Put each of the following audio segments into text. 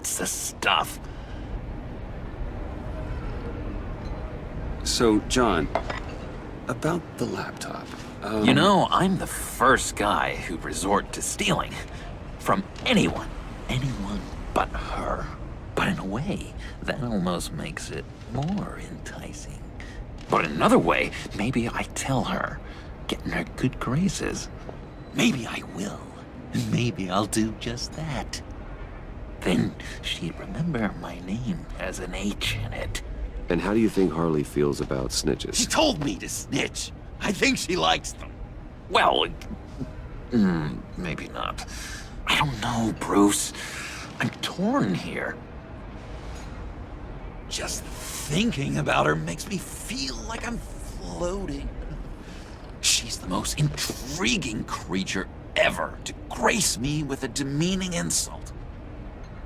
That's the stuff. So, John, about the laptop. You know, I'm the first guy who'd resort to stealing. From anyone. Anyone but her. But in a way, that almost makes it more enticing. But in another way, maybe I tell her, get in her good graces. Maybe I will. And maybe I'll do just that. Then she'd remember my name has an H in it. And how do you think Harley feels about snitches? She told me to snitch. I think she likes them. Well, maybe not. I don't know, Bruce. I'm torn here. Just thinking about her makes me feel like I'm floating. She's the most intriguing creature ever to grace me with a demeaning insult.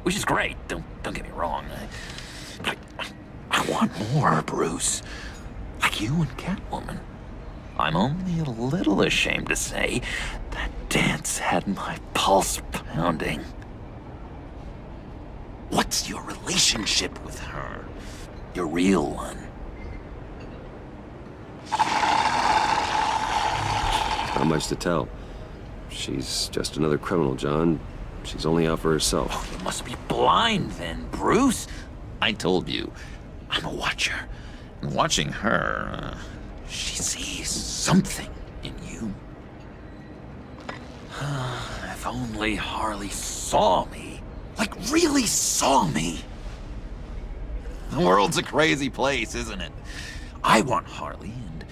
Which is great, don't get me wrong. But I want more, Bruce. Like you and Catwoman. I'm only a little ashamed to say that dance had my pulse pounding. What's your relationship with her? Your real one. Not much to tell. She's just another criminal, John. She's only out for herself. Oh, you must be blind then, Bruce. I told you, I'm a watcher. And watching her, she sees something in you. If only Harley saw me. Like, really saw me. The world's a crazy place, isn't it? I want Harley, and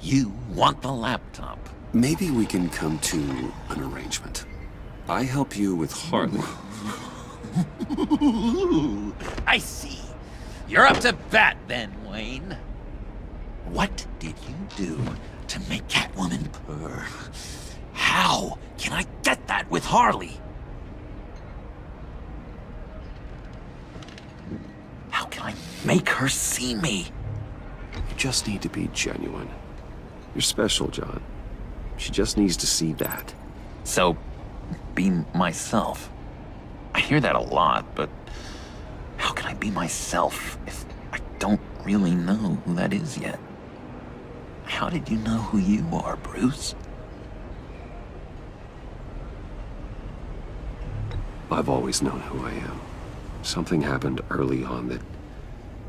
you want the laptop. Maybe we can come to an arrangement. I help you with Harley. I see. You're up to bat then, Wayne. What did you do to make Catwoman purr? How can I get that with Harley? How can I make her see me? You just need to be genuine. You're special, John. She just needs to see that. So, be myself. I hear that a lot, but how can I be myself if I don't really know who that is yet? How did you know who you are, Bruce? I've always known who I am. Something happened early on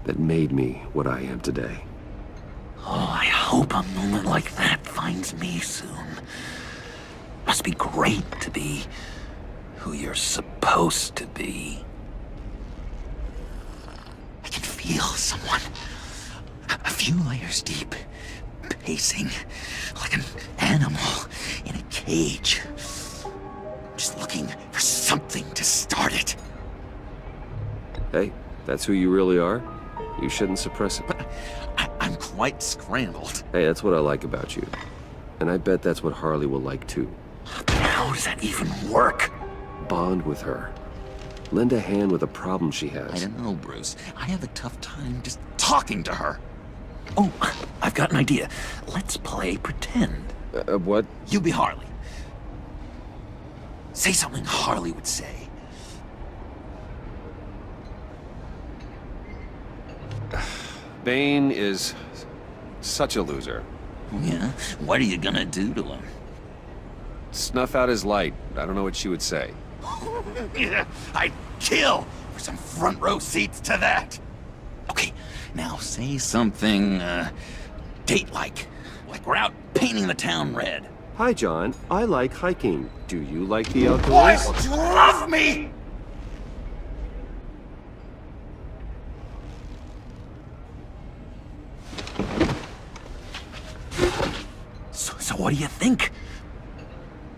that made me what I am today. Oh, I hope a moment like that finds me soon. Must be great to be who you're supposed to be. I can feel someone a few layers deep, pacing like an animal in a cage. Just looking for something to start it. Hey, that's who you really are. You shouldn't suppress it. But I'm quite scrambled. Hey, that's what I like about you. And I bet that's what Harley will like too. But how does that even work? Bond with her. Lend a hand with a problem she has. I don't know, Bruce. I have a tough time just talking to her. Oh, I've got an idea. Let's play pretend. What? You be Harley. Say something Harley would say. Bane is such a loser. Yeah? What are you gonna do to him? Snuff out his light. I don't know what she would say. Yeah, I'd kill for some front row seats to that. Okay, now say something, date-like. Like we're out painting the town red. Hi, John. I like hiking. Do you like the outdoors? Why would you love me? So what do you think?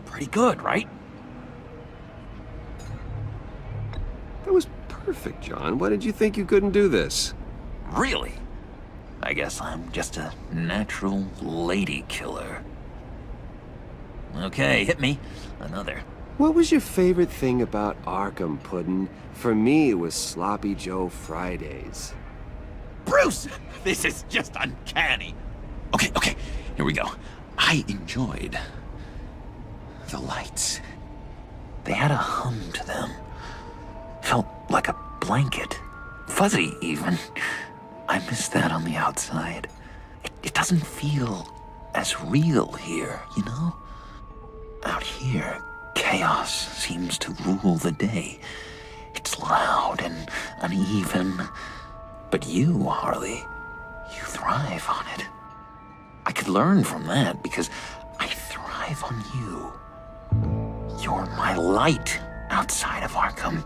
Pretty good, right? That was perfect, John. Why did you think you couldn't do this? Really? I guess I'm just a natural lady killer. Okay, hit me. Another. What was your favorite thing about Arkham, Puddin'? For me, it was Sloppy Joe Fridays. Bruce, this is just uncanny. Okay, here we go. I enjoyed the lights. They had a hum to them. Felt like a blanket. Fuzzy, even. I miss that on the outside. It doesn't feel as real here, you know? Out here, chaos seems to rule the day. It's loud and uneven. But you, Harley, you thrive on it. I could learn from that because I thrive on you. You're my light outside of Arkham.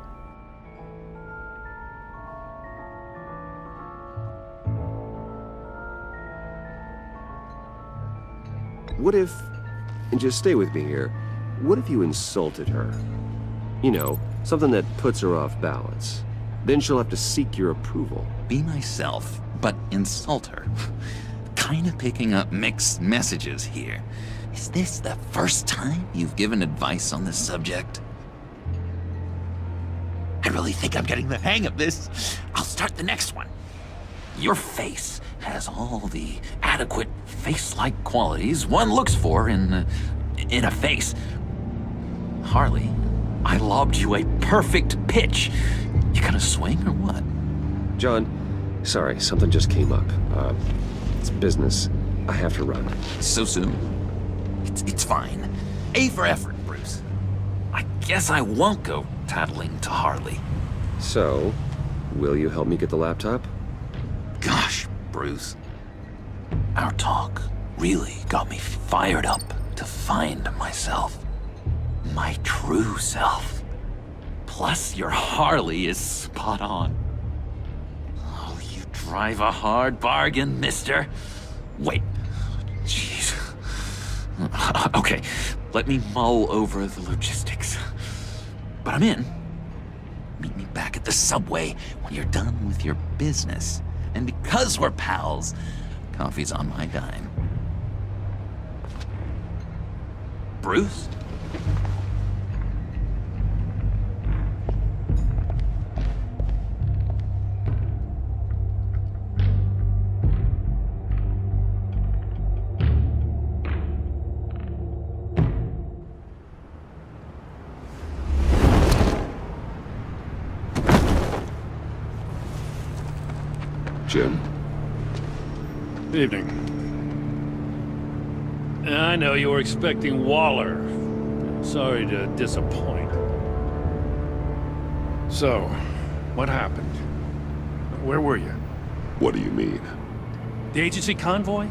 What if, and just stay with me here, what if you insulted her? You know, something that puts her off balance. Then she'll have to seek your approval. Be myself, but insult her. Kinda picking up mixed messages here. Is this the first time you've given advice on this subject? I really think I'm getting the hang of this. I'll start the next one. Your face has all the adequate face-like qualities one looks for in a face. Harley, I lobbed you a perfect pitch. You gonna swing or what? John, sorry, something just came up. It's business. I have to run. So soon? It's fine. A for effort, Bruce. I guess I won't go tattling to Harley. So, will you help me get the laptop? Gosh, Bruce. Our talk really got me fired up to find myself. My true self. Plus, your Harley is spot on. Oh, you drive a hard bargain, mister. Wait. Jeez. Okay, let me mull over the logistics. But I'm in. Meet me back at the subway when you're done with your business. And because we're pals, coffee's on my dime. Bruce? Jim? Evening. I know you were expecting Waller. Sorry to disappoint. So, what happened? Where were you? What do you mean? The agency convoy?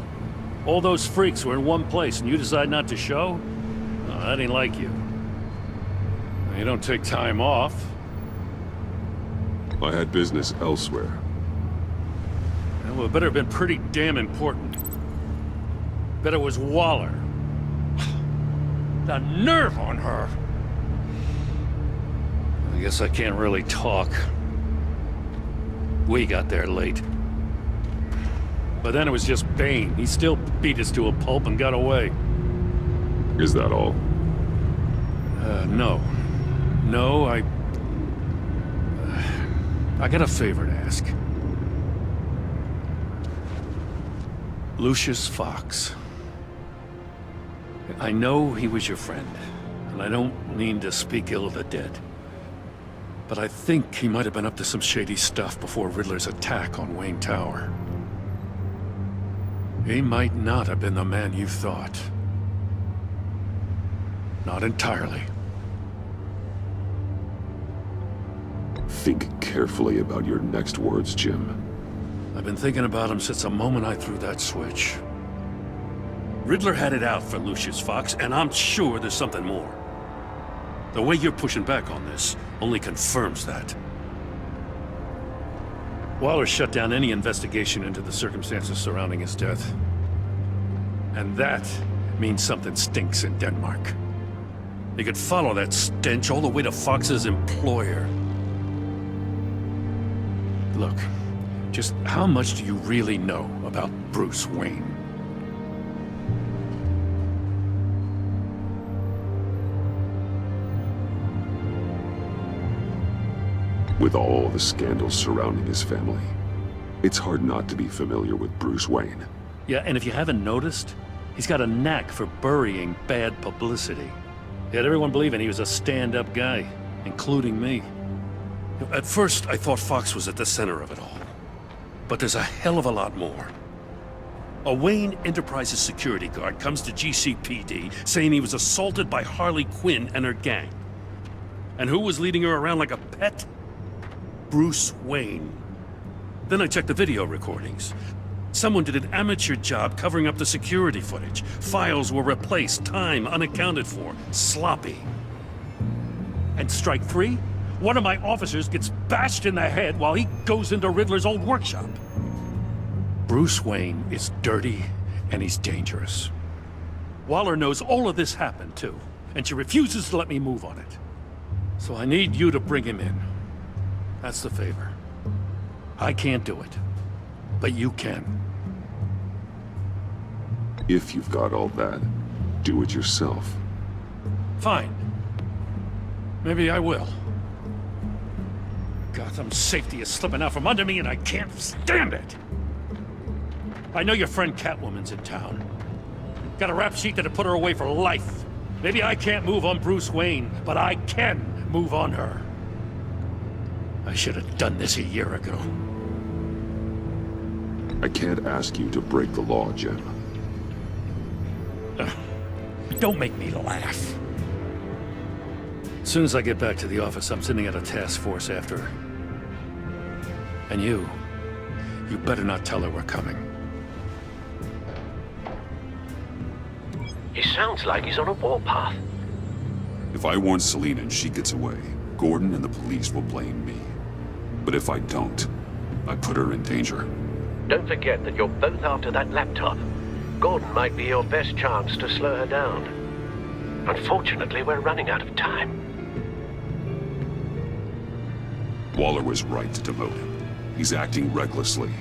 All those freaks were in one place and you decide not to show? No, that ain't like you. You don't take time off. I had business elsewhere. Well, it better have been pretty damn important. Bet it was Waller. The nerve on her! I guess I can't really talk. We got there late. But then it was just Bane. He still beat us to a pulp and got away. Is that all? No. No, I got a favor to ask. Lucius Fox. I know he was your friend, and I don't mean to speak ill of the dead. But I think he might have been up to some shady stuff before Riddler's attack on Wayne Tower. He might not have been the man you thought. Not entirely. Think carefully about your next words, Jim. I've been thinking about him since the moment I threw that switch. Riddler had it out for Lucius Fox, and I'm sure there's something more. The way you're pushing back on this only confirms that. Waller shut down any investigation into the circumstances surrounding his death. And that means something stinks in Denmark. You could follow that stench all the way to Fox's employer. Look, just how much do you really know about Bruce Wayne? With all the scandals surrounding his family, it's hard not to be familiar with Bruce Wayne. Yeah, and if you haven't noticed, he's got a knack for burying bad publicity. He had everyone believing he was a stand-up guy, including me. At first, I thought Fox was at the center of it all. But there's a hell of a lot more. A Wayne Enterprises security guard comes to GCPD saying he was assaulted by Harley Quinn and her gang. And who was leading her around like a pet? Bruce Wayne. Then I checked the video recordings. Someone did an amateur job covering up the security footage. Files were replaced, time unaccounted for, sloppy. And strike three? One of my officers gets bashed in the head while he goes into Riddler's old workshop. Bruce Wayne is dirty and he's dangerous. Waller knows all of this happened too, and she refuses to let me move on it. So I need you to bring him in. That's the favor. I can't do it, but you can. If you've got all that, do it yourself. Fine. Maybe I will. Gotham safety is slipping out from under me and I can't stand it! I know your friend Catwoman's in town. Got a rap sheet that'd put her away for life. Maybe I can't move on Bruce Wayne, but I can move on her. I should have done this a year ago. I can't ask you to break the law, Jim. Don't make me laugh. As soon as I get back to the office, I'm sending out a task force after her. And you better not tell her we're coming. He sounds like he's on a warpath. If I warn Selina and she gets away, Gordon and the police will blame me. But if I don't, I put her in danger. Don't forget that you're both after that laptop. Gordon might be your best chance to slow her down. Unfortunately, we're running out of time. Waller was right to demote him. He's acting recklessly.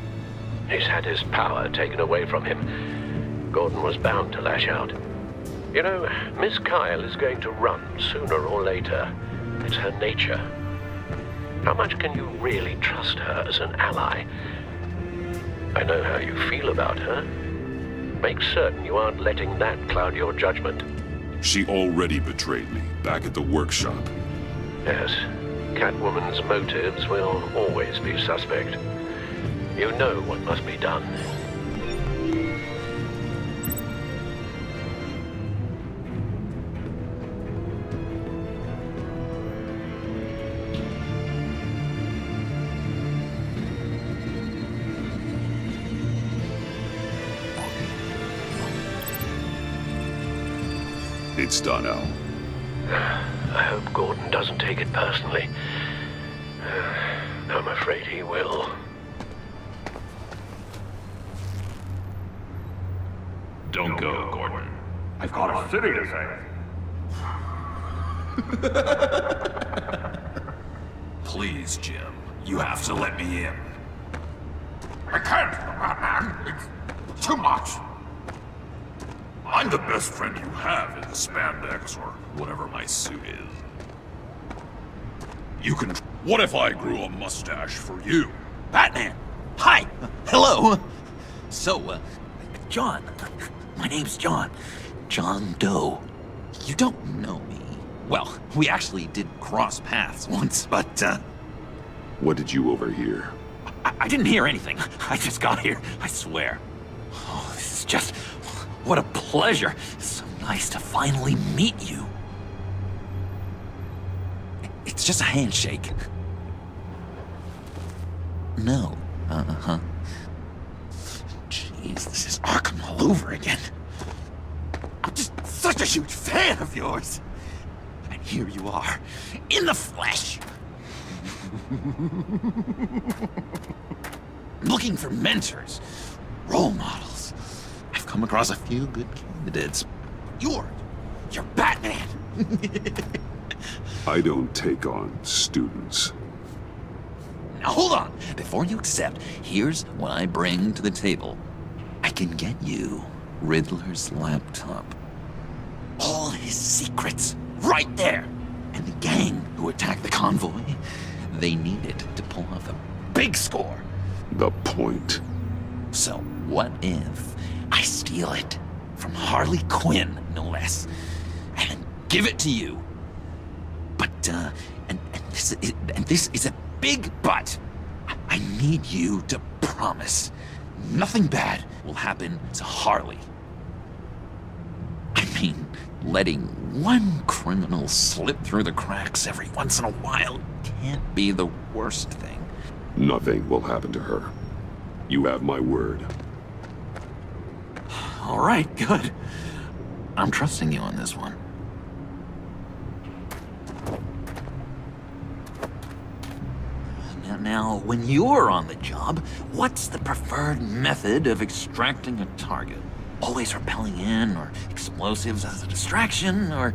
He's had his power taken away from him. Gordon was bound to lash out. You know, Miss Kyle is going to run sooner or later. It's her nature. How much can you really trust her as an ally? I know how you feel about her. Make certain you aren't letting that cloud your judgment. She already betrayed me back at the workshop. Yes, Catwoman's motives will always be suspect. You know what must be done. It's done, Al. I hope Gordon doesn't take it personally. I'm afraid he will. Don't go, Gordon. I've got a city to save. Please, Jim. You have to let me in. I can't, Batman. It's too much. I'm the best friend you have in the spandex or whatever my suit is. You can... What if I grew a mustache for you? Batman! Hi! Hello! So, John. My name's John. John Doe. You don't know me. Well, we actually did cross paths once, but, What did you overhear? I didn't hear anything. I just got here, I swear. Oh, this is just... What a pleasure. It's so nice to finally meet you. It's just a handshake. No. Uh-huh. Jeez, this is Arkham all over again. I'm just such a huge fan of yours. And here you are, in the flesh. Looking for mentors, role models. I've come across a few good candidates. You're Batman. I don't take on students. Now hold on. Before you accept, here's what I bring to the table. I can get you Riddler's laptop. All his secrets, right there. And the gang who attacked the convoy, they need it to pull off a big score. The point. So what if I steal it from Harley Quinn, no less, and then give it to you? But, and this is a big but. I need you to promise nothing bad will happen to Harley. I mean, letting one criminal slip through the cracks every once in a while can't be the worst thing. Nothing will happen to her. You have my word. All right, good. I'm trusting you on this one. Now, when you're on the job, what's the preferred method of extracting a target? Always rappelling in, or explosives as a distraction, or...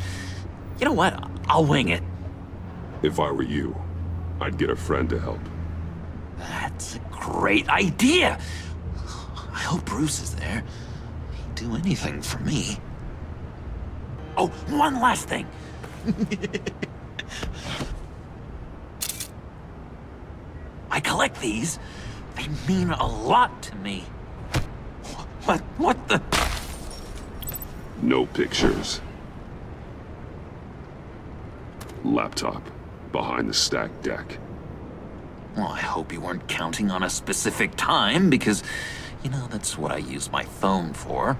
You know what? I'll wing it. If I were you, I'd get a friend to help. That's a great idea! I hope Bruce is there. He'd do anything for me. Oh, one last thing. I collect these. They mean a lot to me. What the? No pictures. Laptop. Behind the stacked deck. Well, I hope you weren't counting on a specific time, because, you know, that's what I use my phone for.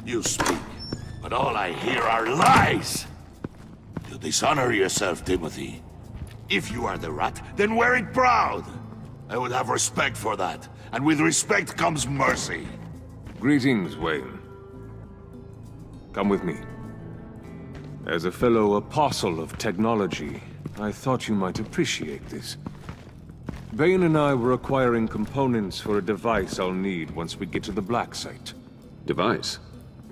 You speak, but all I hear are lies! You dishonor yourself, Timothy. If you are the rat, then wear it proud! I would have respect for that, and with respect comes mercy. Greetings, Wayne. Come with me. As a fellow apostle of technology, I thought you might appreciate this. Bane and I were acquiring components for a device I'll need once we get to the Black Site. Device?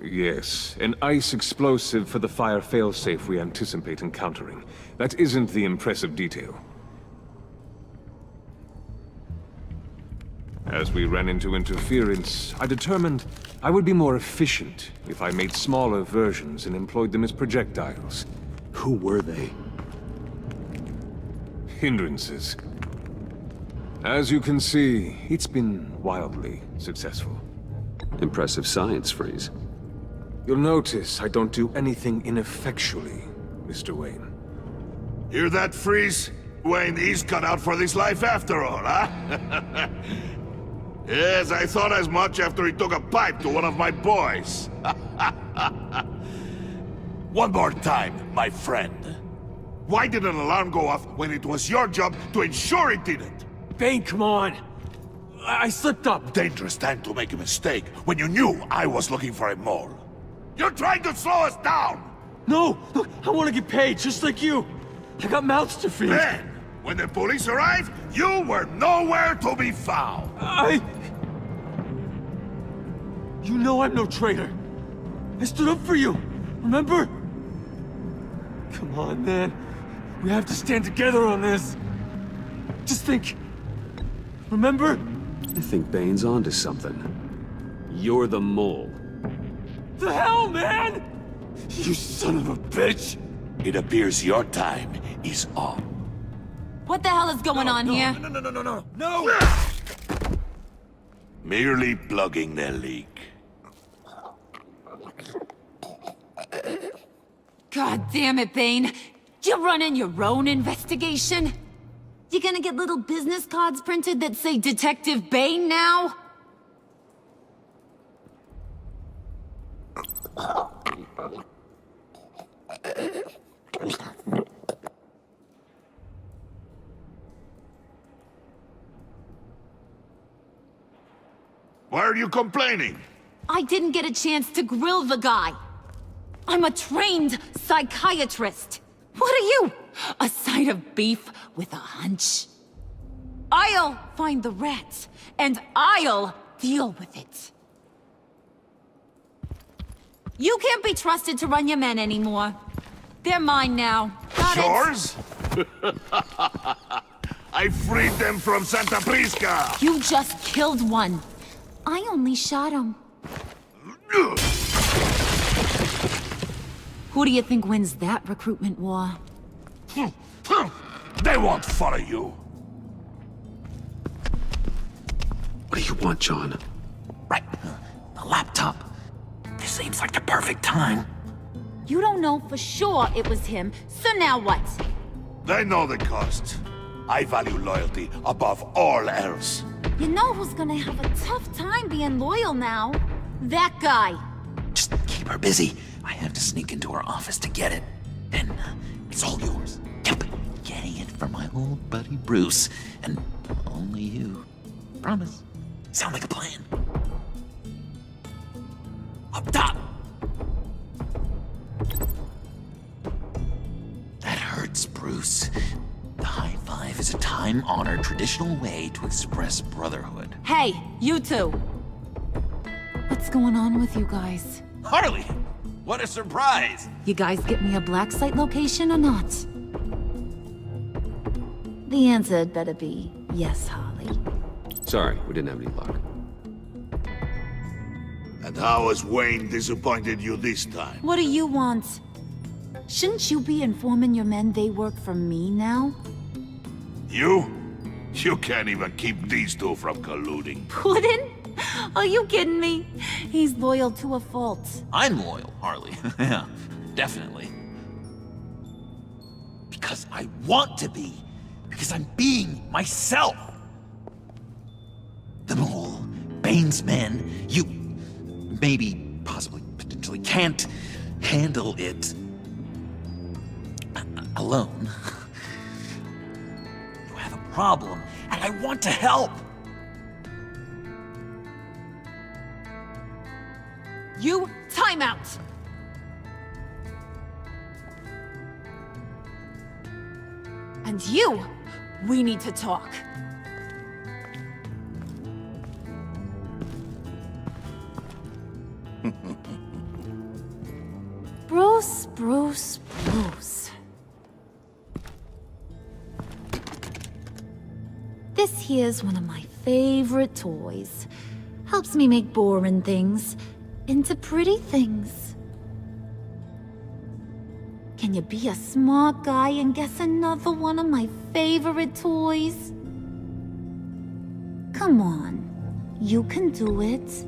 Yes, an ice explosive for the fire failsafe we anticipate encountering. That isn't the impressive detail. As we ran into interference, I determined I would be more efficient if I made smaller versions and employed them as projectiles. Who were they? Hindrances. As you can see, it's been wildly successful. Impressive science, Freeze. You'll notice I don't do anything ineffectually, Mr. Wayne. Hear that, Freeze? Wayne, he's cut out for this life after all, huh? Yes, I thought as much after he took a pipe to one of my boys. One more time, my friend. Why did an alarm go off when it was your job to ensure it didn't? Bane, come on! I slipped up! Dangerous time to make a mistake when you knew I was looking for a mole. You're trying to slow us down! No! Look, I want to get paid, just like you! I got mouths to feed! Then, when the police arrived, you were nowhere to be found! You know I'm no traitor! I stood up for you, remember? Come on, man. We have to stand together on this. Just think. Remember? I think Bane's onto something. You're the mole. The hell, man! You son of a bitch! It appears your time is up. What the hell is going on here? No! Merely plugging the leak. God damn it, Bane. You running your own investigation? You gonna get little business cards printed that say Detective Bane now? Why are you complaining? I didn't get a chance to grill the guy. I'm a trained psychiatrist. What are you? A side of beef with a hunch? I'll find the rats, and I'll deal with it. You can't be trusted to run your men anymore. They're mine now. Got it? Yours? I freed them from Santa Prisca! You just killed one. I only shot him. Who do you think wins that recruitment war? They won't follow you. What do you want, John? Right, the laptop. This seems like the perfect time. You don't know for sure it was him, so now what? They know the cost. I value loyalty above all else. You know who's gonna have a tough time being loyal now? That guy. Just keep her busy. I have to sneak into her office to get it. Then it's all yours. Yep, getting it from my old buddy Bruce, and only you. Promise. Sound like a plan? Up top! That hurts, Bruce. The high five is a time-honored traditional way to express brotherhood. Hey, you two. What's going on with you guys? Harley! What a surprise! You guys get me a black site location or not? The answer had better be yes, Harley. Sorry, we didn't have any luck. And how has Wayne disappointed you this time? What do you want? Shouldn't you be informing your men they work for me now? You? You can't even keep these two from colluding. Puddin'? Are you kidding me? He's loyal to a fault. I'm loyal, Harley. Yeah, definitely. Because I want to be. Because I'm being myself. The mole, Bane's men, you maybe, possibly, potentially can't handle it alone. You have a problem, and I want to help. You, time out! And you, we need to talk. Bruce. This here's one of my favorite toys. Helps me make boring things into pretty things. Can you be a smart guy and guess another one of my favorite toys? Come on, you can do it.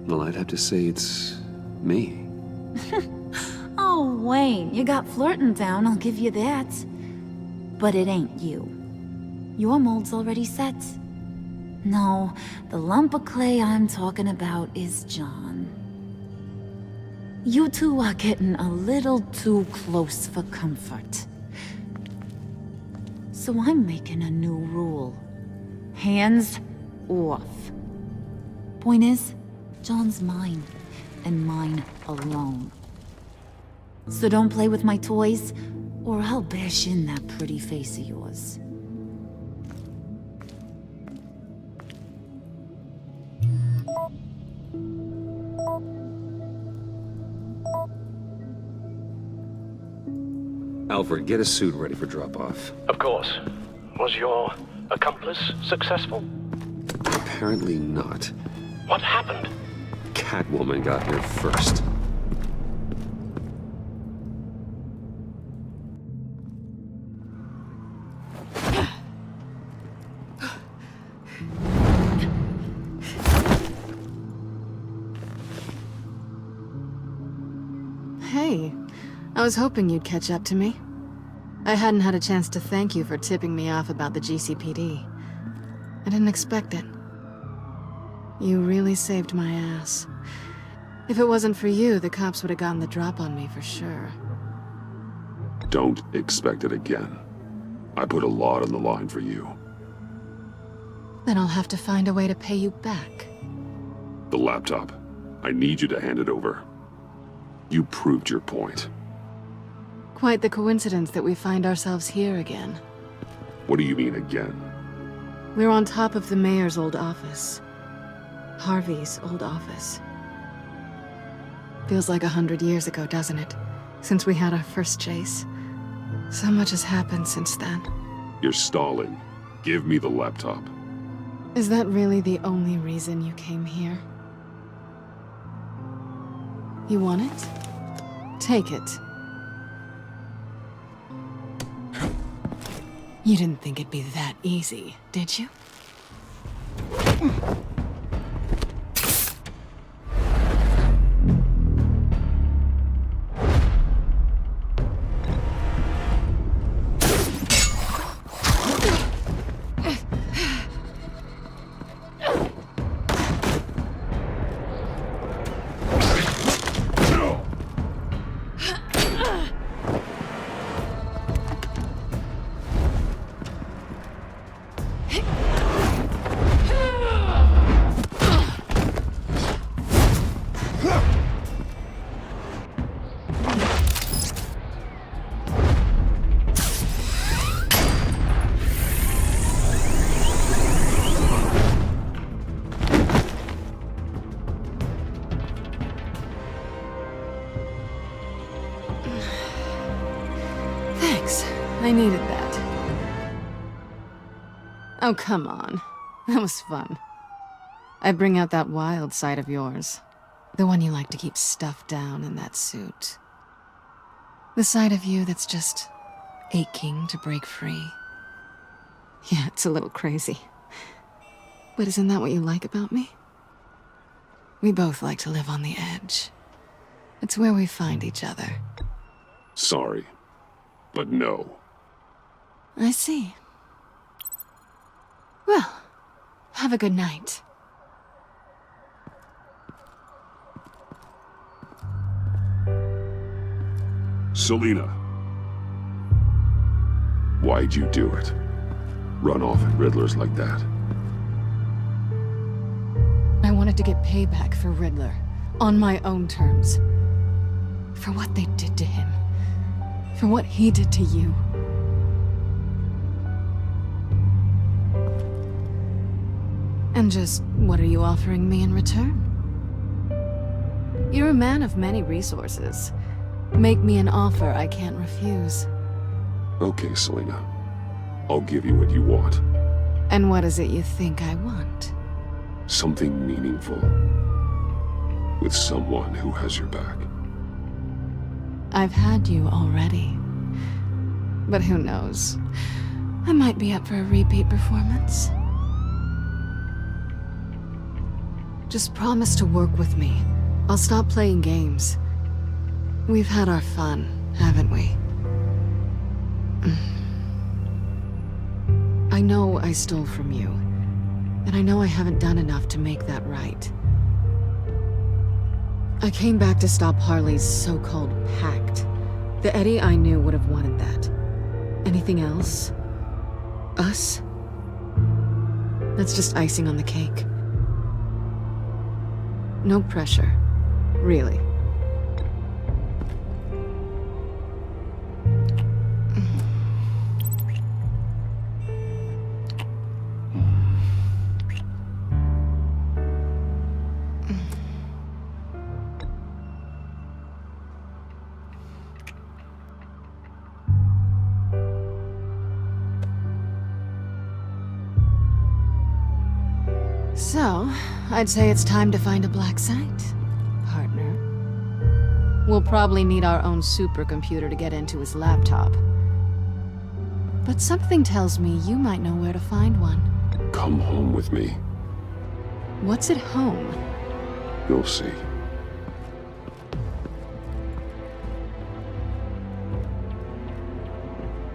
Well, I'd have to say it's me. Oh, Wayne, you got flirting down, I'll give you that. But it ain't you. Your mold's already set. No, the lump of clay I'm talking about is John. You two are getting a little too close for comfort. So I'm making a new rule. Hands off. Point is, John's mine, and mine alone. So don't play with my toys, or I'll bash in that pretty face of yours. Alfred, get a suit ready for drop-off. Of course. Was your accomplice successful? Apparently not. What happened? Catwoman got here first. Hey, I was hoping you'd catch up to me. I hadn't had a chance to thank you for tipping me off about the GCPD. I didn't expect it. You really saved my ass. If it wasn't for you, the cops would have gotten the drop on me for sure. Don't expect it again. I put a lot on the line for you. Then I'll have to find a way to pay you back. The laptop. I need you to hand it over. You proved your point. Quite the coincidence that we find ourselves here again. What do you mean again? We're on top of the mayor's old office. Harvey's old office. Feels like 100 years ago, doesn't it? Since we had our first chase. So much has happened since then. You're stalling. Give me the laptop. Is that really the only reason you came here? You want it? Take it. You didn't think it'd be that easy, did you? I needed that. Oh, come on. That was fun. I bring out that wild side of yours. The one you like to keep stuffed down in that suit. The side of you that's just aching to break free. Yeah, it's a little crazy. But isn't that what you like about me? We both like to live on the edge. It's where we find each other. Sorry, but no. I see. Well, have a good night. Selina. Why'd you do it? Run off at Riddlers like that? I wanted to get payback for Riddler, on my own terms. For what they did to him. For what he did to you. And just, what are you offering me in return? You're a man of many resources. Make me an offer I can't refuse. Okay, Selina. I'll give you what you want. And what is it you think I want? Something meaningful. With someone who has your back. I've had you already. But who knows? I might be up for a repeat performance. Just promise to work with me. I'll stop playing games. We've had our fun, haven't we? I know I stole from you, and I know I haven't done enough to make that right. I came back to stop Harley's so-called pact. The Eddie I knew would have wanted that. Anything else? Us? That's just icing on the cake. No pressure, really. So, I'd say it's time to find a black site, partner. We'll probably need our own supercomputer to get into his laptop. But something tells me you might know where to find one. Come home with me. What's at home? You'll see.